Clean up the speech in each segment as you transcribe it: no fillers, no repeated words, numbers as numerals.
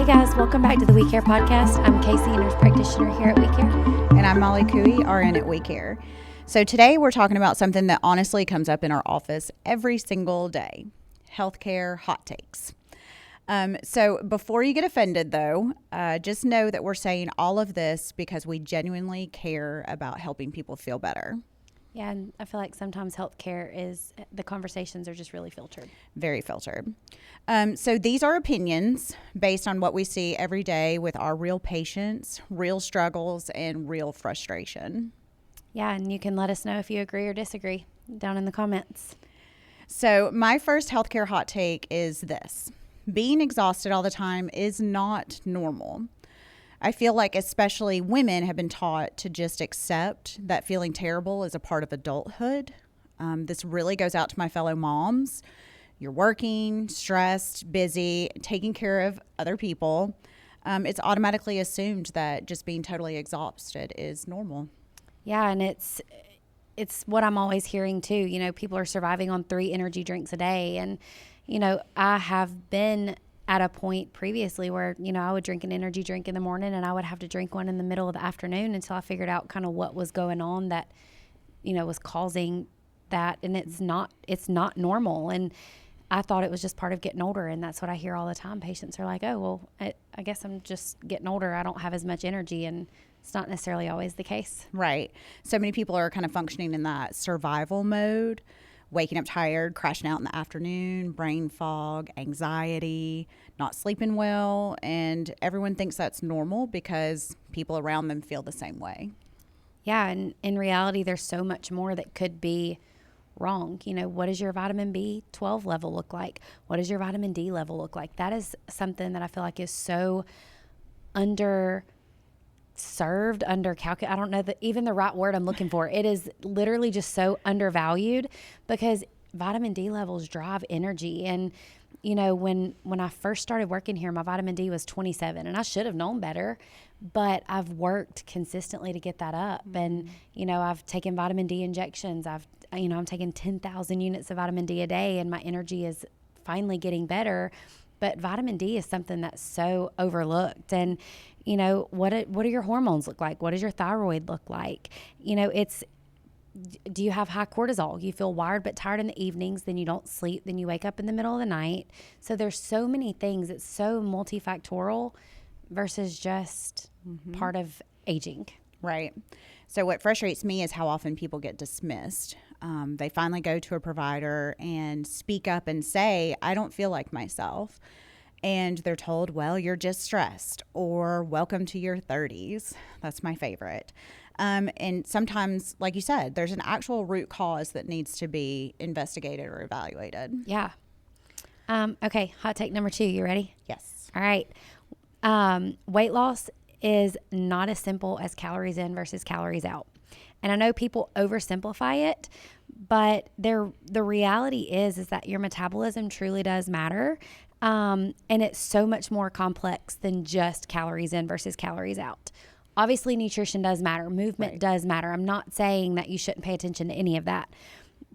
Hey guys, welcome back to the We Care podcast. I'm Casey, nurse practitioner here at We Care. And I'm Molly Cooey, RN at We Care. So today we're talking about something that honestly comes up in our office every single day: healthcare hot takes. So before you get offended, though, just know that we're saying all of this because we genuinely care about helping people feel better. Yeah, and I feel like sometimes the conversations are just really filtered. Very filtered. So these are opinions based on what we see every day with our real patients, real struggles, and real frustration. Yeah, and you can let us know if you agree or disagree down in the comments. So my first healthcare hot take is this: being exhausted all the time is not normal. I feel like especially women have been taught to just accept that feeling terrible is a part of adulthood. This really goes out to my fellow moms. You're working, stressed, busy, taking care of other people. It's automatically assumed that just being totally exhausted is normal. Yeah, and it's what I'm always hearing too. You know, people are surviving on 3 energy drinks a day. And, you know, I have been at a point previously where, you know, I would drink an energy drink in the morning and I would have to drink one in the middle of the afternoon until I figured out kind of what was going on that, you know, was causing that. And it's not normal. And I thought it was just part of getting older. And that's what I hear all the time. Patients are like, oh, well, I guess I'm just getting older. I don't have as much energy. And it's not necessarily always the case. Right. So many people are kind of functioning in that survival mode, waking up tired, crashing out in the afternoon, brain fog, anxiety, not sleeping well. And everyone thinks that's normal because people around them feel the same way. Yeah. And in reality, there's so much more that could be wrong. You know, what does your vitamin B12 level look like? What does your vitamin D level look like? That is something that I feel like is so underserved, undercalculated. I don't know even the right word I'm looking for. It is literally just so undervalued because vitamin D levels drive energy. And, you know, when I first started working here, my vitamin D was 27 and I should have known better, but I've worked consistently to get that up. Mm-hmm. And, you know, I've taken vitamin D injections. I'm taking 10,000 units of vitamin D a day and my energy is finally getting better. But vitamin D is something that's so overlooked. And, you know, what do your hormones look like? What does your thyroid look like? You know, do you have high cortisol? You feel wired but tired in the evenings, then you don't sleep, then you wake up in the middle of the night. So there's so many things. It's so multifactorial versus just part of aging. Right. So what frustrates me is how often people get dismissed. They finally go to a provider and speak up and say, I don't feel like myself. And they're told, well, you're just stressed, or welcome to your 30s. That's my favorite. And sometimes, like you said, there's an actual root cause that needs to be investigated or evaluated. Yeah. Okay. Hot take number 2. You ready? Yes. All right. Weight loss is not as simple as calories in versus calories out. And I know people oversimplify it, but the reality is that your metabolism truly does matter. And it's so much more complex than just calories in versus calories out. Obviously, nutrition does matter. Movement does matter. I'm not saying that you shouldn't pay attention to any of that,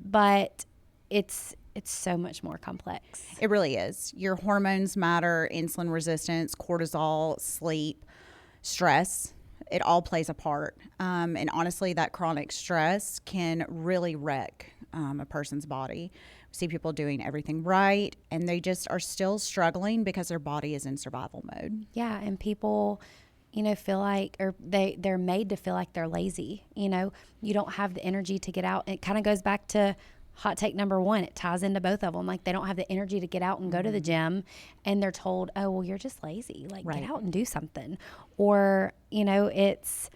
but it's so much more complex. It really is. Your hormones matter, insulin resistance, cortisol, sleep, stress. It all plays a part. And honestly, that chronic stress can really wreck a person's body. We see people doing everything right, and they just are still struggling because their body is in survival mode. Yeah, and people, you know, feel like, or they're made to feel like they're lazy. You know, you don't have the energy to get out. It kind of goes back to hot take number 1. It ties into both of them. Like, they don't have the energy to get out and go to the gym, and they're told, oh, well, you're just lazy. Like, get out and do something. Or, you know, it's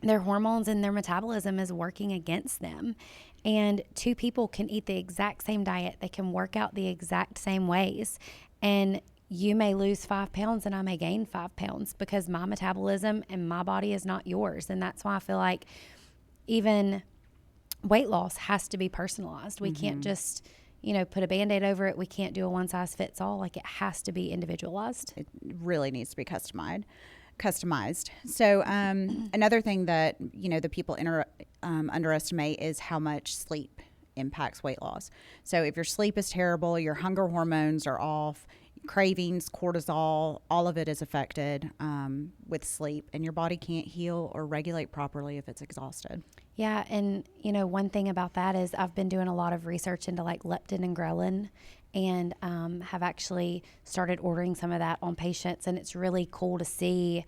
their hormones and their metabolism is working against them. And 2 people can eat the exact same diet. They can work out the exact same ways. And you may lose 5 pounds and I may gain 5 pounds because my metabolism and my body is not yours. And that's why I feel like even weight loss has to be personalized. We can't just, you know, put a Band-Aid over it. We can't do a one size fits all. Like, it has to be individualized. It really needs to be customized. So another thing that, you know, the people underestimate is how much sleep impacts weight loss. So if your sleep is terrible, your hunger hormones are off, cravings, cortisol, all of it is affected with sleep, and your body can't heal or regulate properly if it's exhausted. Yeah, and one thing about that is I've been doing a lot of research into like leptin and ghrelin, and have actually started ordering some of that on patients, and it's really cool to see,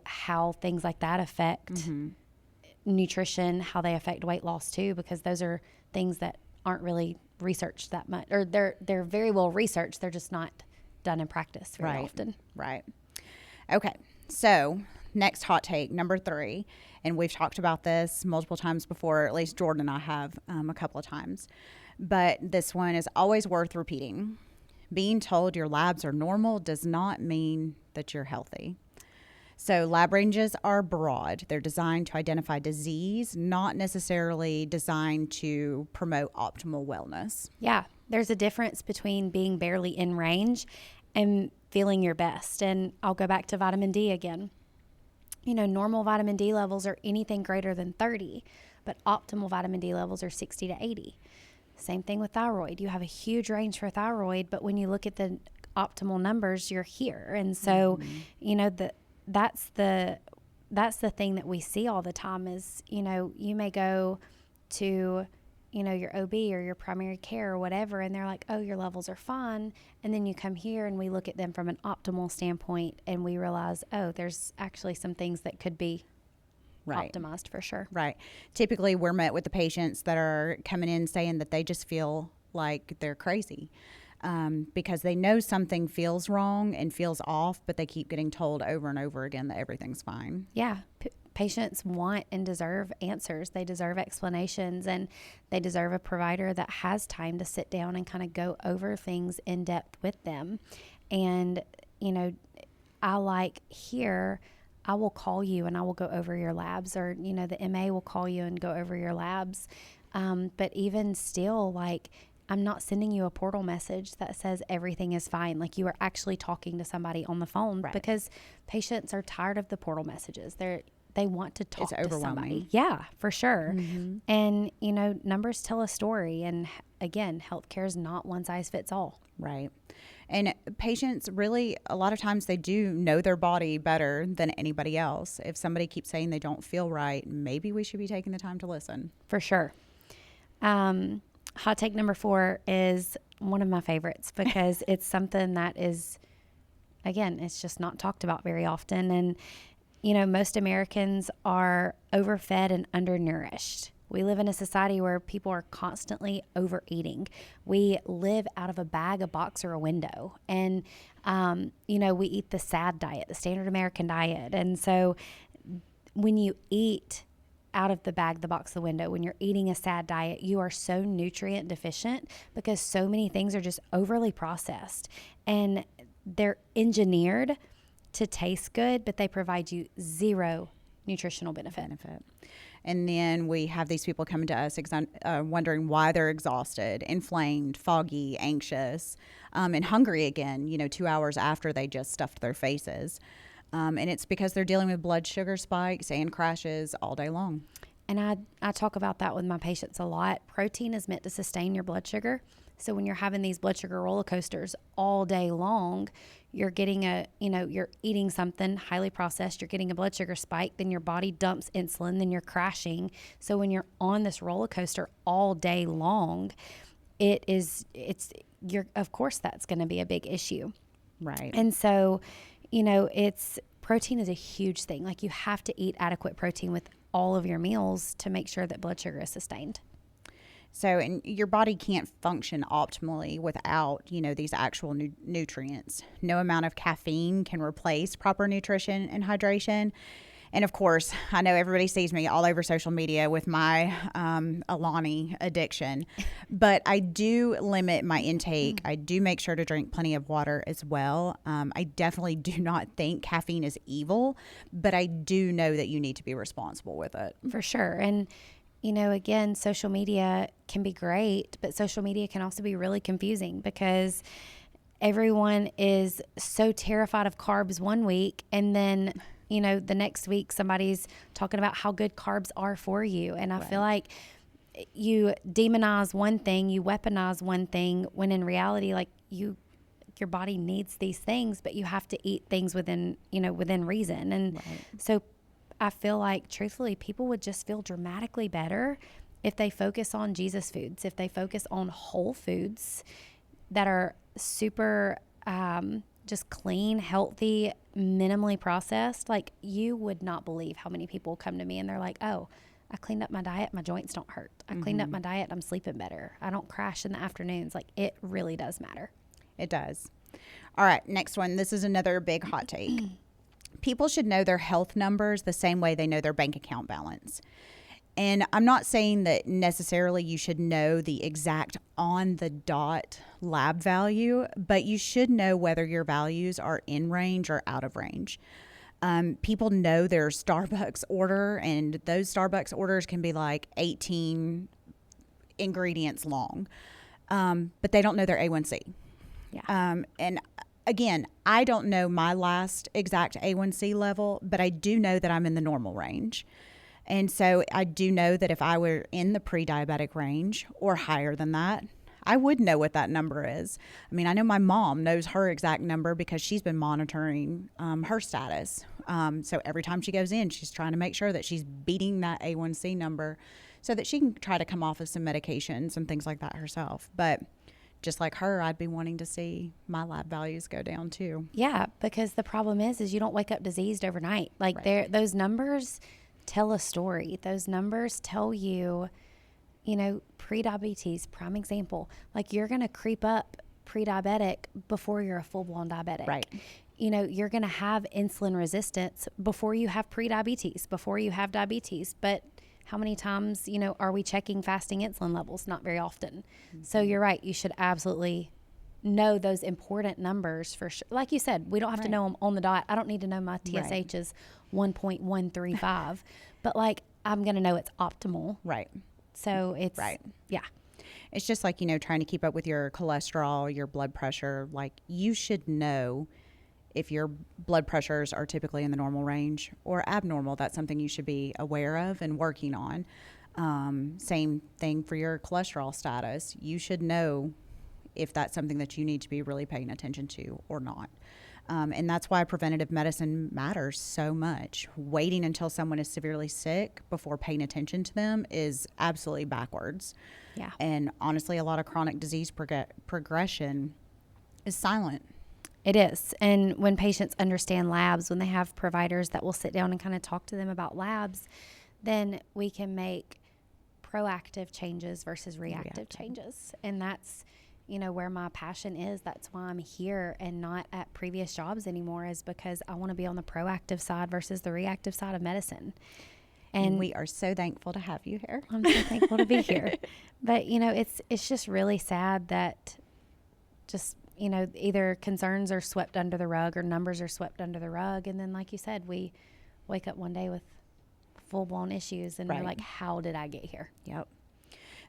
how things like that affect nutrition, how they affect weight loss too, because those are things that aren't really researched that much, or they're very well researched. They're just not done in practice very often. Right. Okay. So next hot take, number 3, and we've talked about this multiple times before, at least Jordan and I have a couple of times, but this one is always worth repeating. Being told your labs are normal does not mean that you're healthy. So lab ranges are broad. They're designed to identify disease, not necessarily designed to promote optimal wellness. Yeah, there's a difference between being barely in range and feeling your best. And I'll go back to vitamin D again. Normal vitamin D levels are anything greater than 30, but optimal vitamin D levels are 60 to 80. Same thing with thyroid. You have a huge range for thyroid, but when you look at the optimal numbers, you're here. And so, that's the thing that we see all the time is, you may go to, your OB or your primary care or whatever, and they're like, oh, your levels are fine. And then you come here and we look at them from an optimal standpoint and we realize, oh, there's actually some things that could be optimized for sure. Right. Typically we're met with the patients that are coming in saying that they just feel like they're crazy. Because they know something feels wrong and feels off, but they keep getting told over and over again that everything's fine. Yeah. Patients want and deserve answers. They deserve explanations, and they deserve a provider that has time to sit down and kind of go over things in depth with them. And, I will call you and I will go over your labs, or, the MA will call you and go over your labs. But even still, I'm not sending you a portal message that says everything is fine. Like, you are actually talking to somebody on the phone, because patients are tired of the portal messages. They want to talk to somebody. Yeah, for sure. Mm-hmm. And, numbers tell a story. And again, healthcare is not one size fits all. Right. And patients really, a lot of times they do know their body better than anybody else. If somebody keeps saying they don't feel right, maybe we should be taking the time to listen. For sure. Hot take number 4 is one of my favorites because it's something that is, again, it's just not talked about very often. And, most Americans are overfed and undernourished. We live in a society where people are constantly overeating. We live out of a bag, a box, or a window. And, we eat the SAD diet, the standard American diet. And so when you eat out of the bag, the box, the window, when you're eating a SAD diet, you are so nutrient deficient because so many things are just overly processed. And they're engineered to taste good, but they provide you zero nutritional benefit. And then we have these people coming to us wondering why they're exhausted, inflamed, foggy, anxious, and hungry again, 2 hours after they just stuffed their faces. And it's because they're dealing with blood sugar spikes and crashes all day long. And I talk about that with my patients a lot. Protein is meant to sustain your blood sugar. So when you're having these blood sugar roller coasters all day long, you're getting you're eating something highly processed, you're getting a blood sugar spike, then your body dumps insulin, then you're crashing. So when you're on this roller coaster all day long, of course that's going to be a big issue. Right. And so, protein is a huge thing. Like, you have to eat adequate protein with all of your meals to make sure that blood sugar is sustained. So, and your body can't function optimally without, these actual nutrients. No amount of caffeine can replace proper nutrition and hydration. And of course, I know everybody sees me all over social media with my Alani addiction, but I do limit my intake. I do make sure to drink plenty of water as well. I definitely do not think caffeine is evil, but I do know that you need to be responsible with it. For sure. And again, social media can be great, but social media can also be really confusing because everyone is so terrified of carbs one week, and then, the next week somebody's talking about how good carbs are for you. And I feel like you demonize one thing, you weaponize one thing, when in reality, your body needs these things, but you have to eat things within, within reason. And so I feel like, truthfully, people would just feel dramatically better if they focus on Jesus foods, if they focus on whole foods that are super just clean, healthy, minimally processed. Like, you would not believe how many people come to me and they're like, oh, I cleaned up my diet, my joints don't hurt. I cleaned up my diet, I'm sleeping better. I don't crash in the afternoons. Like, it really does matter. It does. All right, next one. This is another big hot take. People should know their health numbers the same way they know their bank account balance. And I'm not saying that necessarily you should know the exact on the dot lab value, but you should know whether your values are in range or out of range. People know their Starbucks order, and those Starbucks orders can be like 18 ingredients long, but they don't know their A1C. Yeah. And again, I don't know my last exact A1C level, but I do know that I'm in the normal range. And so I do know that if I were in the pre-diabetic range or higher than that, I would know what that number is. I mean, I know my mom knows her exact number because she's been monitoring her status. So every time she goes in, she's trying to make sure that she's beating that A1C number so that she can try to come off of some medications and things like that herself. But just like her, I'd be wanting to see my lab values go down too. Yeah, because the problem is you don't wake up diseased overnight. Like, those numbers tell a story. Those numbers tell you, pre-diabetes, prime example. Like, you're going to creep up pre-diabetic before you're a full-blown diabetic. Right. You're going to have insulin resistance before you have pre-diabetes, before you have diabetes. But how many times, are we checking fasting insulin levels? Not very often. So you're right. You should absolutely know those important numbers for sure. Like you said, we don't have to know them on the dot. I don't need to know my TSH is 1.135, but like, I'm going to know it's optimal. Right. So it's, yeah. It's just like, trying to keep up with your cholesterol, your blood pressure. Like, you should know if your blood pressures are typically in the normal range or abnormal. That's something you should be aware of and working on. Same thing for your cholesterol status. You should know if that's something that you need to be really paying attention to or not. And that's why preventative medicine matters so much. Waiting until someone is severely sick before paying attention to them is absolutely backwards. Yeah. And honestly, a lot of chronic disease progression is silent. It is. And when patients understand labs, when they have providers that will sit down and kind of talk to them about labs, then we can make proactive changes versus reactive changes. And that's, where my passion is. That's why I'm here and not at previous jobs anymore, is because I want to be on the proactive side versus the reactive side of medicine. And we are so thankful to have you here. I'm so thankful to be here. But, it's just really sad that just, either concerns are swept under the rug or numbers are swept under the rug. And then, like you said, we wake up one day with full-blown issues and we're like, how did I get here? Yep.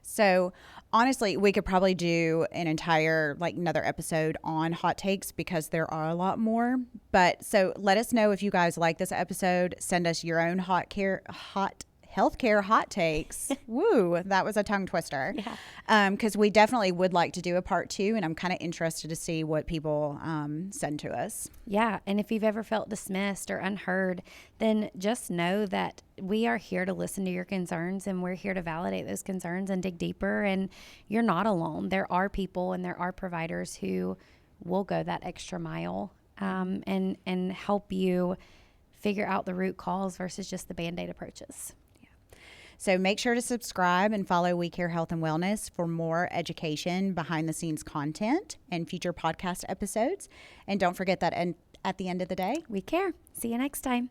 So honestly, we could probably do an entire, another episode on hot takes because there are a lot more. But so let us know if you guys like this episode. Send us your own healthcare hot takes. Woo, that was a tongue twister. Yeah. Because we definitely would like to do a part 2, and I'm kind of interested to see what people send to us. Yeah, and if you've ever felt dismissed or unheard, then just know that we are here to listen to your concerns, and we're here to validate those concerns and dig deeper, and you're not alone. There are people and there are providers who will go that extra mile and help you figure out the root cause versus just the Band-Aid approaches. So make sure to subscribe and follow We Care Health and Wellness for more education, behind the scenes content, and future podcast episodes. And don't forget that at the end of the day, we care. See you next time.